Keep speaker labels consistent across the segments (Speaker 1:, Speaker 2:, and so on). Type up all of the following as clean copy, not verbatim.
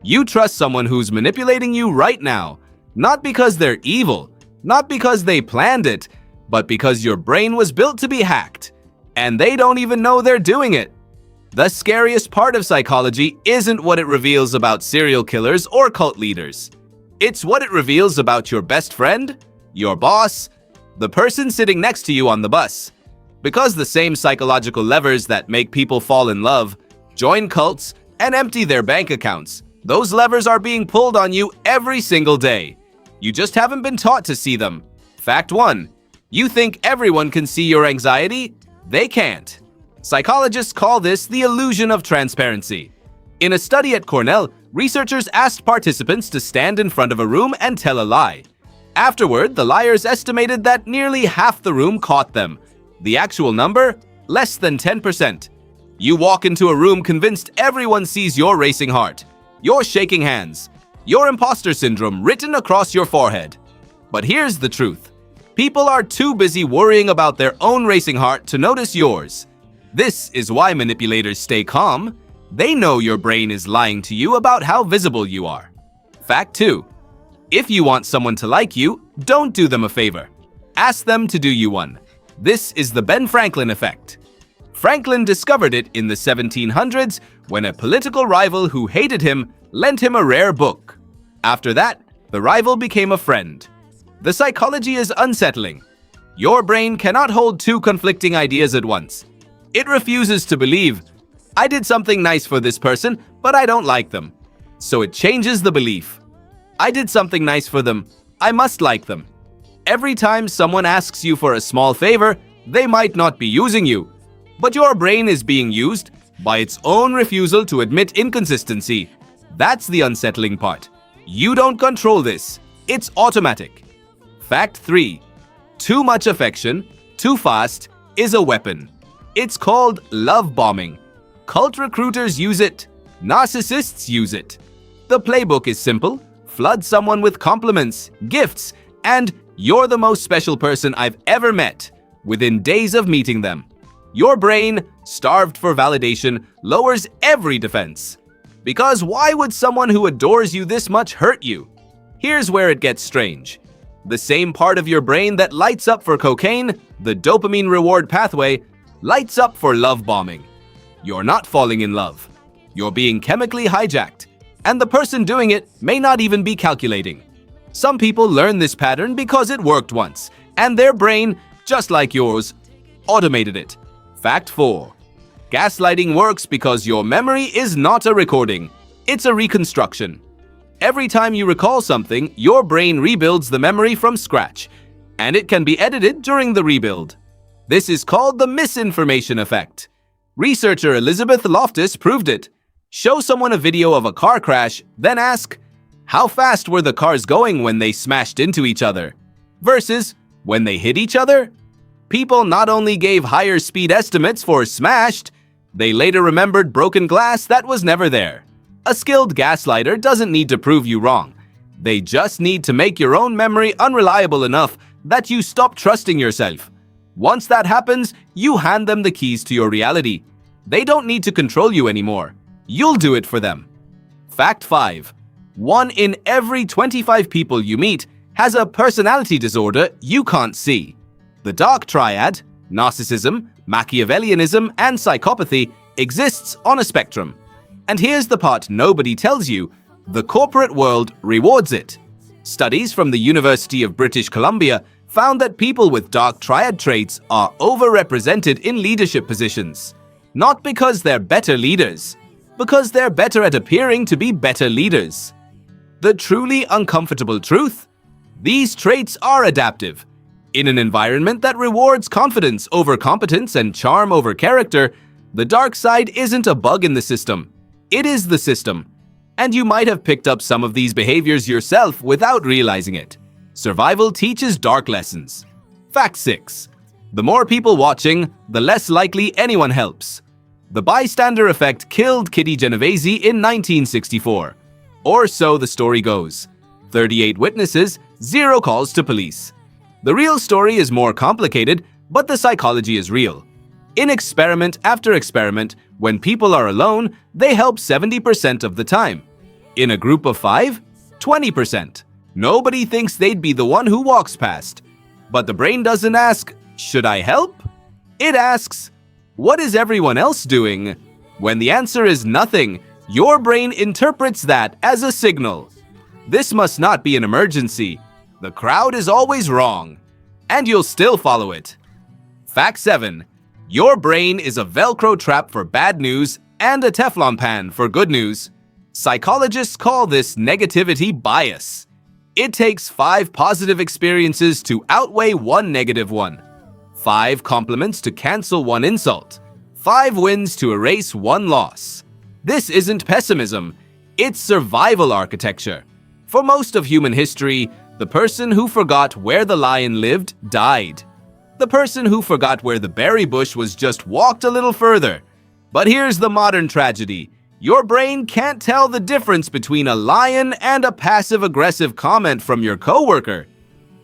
Speaker 1: You trust someone who's manipulating you right now, not because they're evil, not because they planned it, but because your brain was built to be hacked, and they don't even know they're doing it. The scariest part of psychology isn't what it reveals about serial killers or cult leaders. It's what it reveals about your best friend, your boss, the person sitting next to you on the bus. Because the same psychological levers that make people fall in love, join cults, and empty their bank accounts, those levers are being pulled on you every single day. You just haven't been taught to see them. Fact 1. You think everyone can see your anxiety? They can't. Psychologists call this the illusion of transparency. In a study at Cornell, researchers asked participants to stand in front of a room and tell a lie. Afterward, the liars estimated that nearly half the room caught them. The actual number? Less than 10%. You walk into a room convinced everyone sees your racing heart, your shaking hands, your imposter syndrome written across your forehead. But here's the truth. People are too busy worrying about their own racing heart to notice yours. This is why manipulators stay calm. They know your brain is lying to you about how visible you are. Fact 2. If you want someone to like you, don't do them a favor. Ask them to do you one. This is the Ben Franklin effect. Franklin discovered it in the 1700s when a political rival who hated him lent him a rare book. After that, the rival became a friend. The psychology is unsettling. Your brain cannot hold two conflicting ideas at once. It refuses to believe, I did something nice for this person, but I don't like them. So it changes the belief. I did something nice for them. I must like them. Every time someone asks you for a small favor, they might not be using you. But your brain is being used by its own refusal to admit inconsistency. That's the unsettling part. You don't control this. It's automatic. Fact 3. Too much affection, too fast, is a weapon. It's called love bombing. Cult recruiters use it. Narcissists use it. The playbook is simple. Flood someone with compliments, gifts, and you're the most special person I've ever met within days of meeting them. Your brain, starved for validation, lowers every defense. Because why would someone who adores you this much hurt you? Here's where it gets strange. The same part of your brain that lights up for cocaine, the dopamine reward pathway, lights up for love bombing. You're not falling in love. You're being chemically hijacked. And the person doing it may not even be calculating. Some people learn this pattern because it worked once, and their brain, just like yours, automated it. Fact 4. Gaslighting works because your memory is not a recording. It's a reconstruction. Every time you recall something, your brain rebuilds the memory from scratch, and it can be edited during the rebuild. This is called the misinformation effect. Researcher Elizabeth Loftus proved it. Show someone a video of a car crash, then ask, how fast were the cars going when they smashed into each other? Versus, when they hit each other? People not only gave higher speed estimates for smashed, they later remembered broken glass that was never there. A skilled gaslighter doesn't need to prove you wrong. They just need to make your own memory unreliable enough that you stop trusting yourself. Once that happens, you hand them the keys to your reality. They don't need to control you anymore. You'll do it for them. Fact 5. 1 in every 25 people you meet has a personality disorder you can't see. The Dark Triad, narcissism, Machiavellianism, and psychopathy exists on a spectrum. And here's the part nobody tells you: the corporate world rewards it. Studies from the University of British Columbia found that people with Dark Triad traits are overrepresented in leadership positions. Not because they're better leaders, because they're better at appearing to be better leaders. The truly uncomfortable truth? These traits are adaptive. In an environment that rewards confidence over competence and charm over character, the dark side isn't a bug in the system. It is the system. And you might have picked up some of these behaviors yourself without realizing it. Survival teaches dark lessons. Fact 6. The more people watching, the less likely anyone helps. The bystander effect killed Kitty Genovese in 1964. Or so the story goes. 38 witnesses, 0 calls to police. The real story is more complicated, but the psychology is real. In experiment after experiment, when people are alone, they help 70% of the time. In a group of 5, 20%. Nobody thinks they'd be the one who walks past. But the brain doesn't ask, should I help? It asks, what is everyone else doing? When the answer is nothing, your brain interprets that as a signal. This must not be an emergency. The crowd is always wrong. And you'll still follow it. Fact 7. Your brain is a Velcro trap for bad news and a Teflon pan for good news. Psychologists call this negativity bias. It takes 5 positive experiences to outweigh 1 negative one, 5 compliments to cancel 1 insult, 5 wins to erase 1 loss. This isn't pessimism, it's survival architecture. For most of human history, the person who forgot where the lion lived died. The person who forgot where the berry bush was just walked a little further. But here's the modern tragedy. Your brain can't tell the difference between a lion and a passive-aggressive comment from your coworker.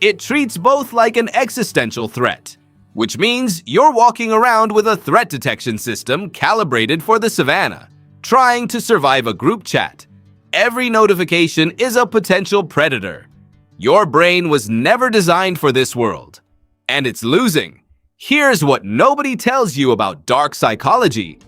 Speaker 1: It treats both like an existential threat, which means you're walking around with a threat detection system calibrated for the savannah, trying to survive a group chat. Every notification is a potential predator. Your brain was never designed for this world, and it's losing. Here's what nobody tells you about dark psychology.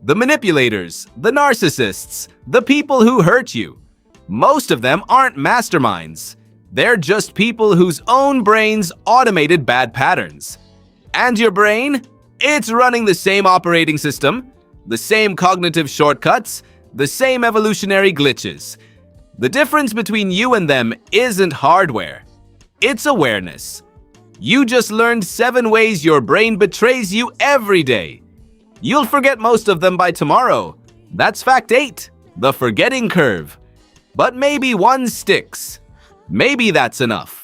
Speaker 1: The manipulators, the narcissists, the people who hurt you. Most of them aren't masterminds. They're just people whose own brains automated bad patterns. And your brain? It's running the same operating system, the same cognitive shortcuts, the same evolutionary glitches. The difference between you and them isn't hardware. It's awareness. You just learned 7 ways your brain betrays you every day. You'll forget most of them by tomorrow. That's fact 8, the forgetting curve. But maybe 1 sticks. Maybe that's enough.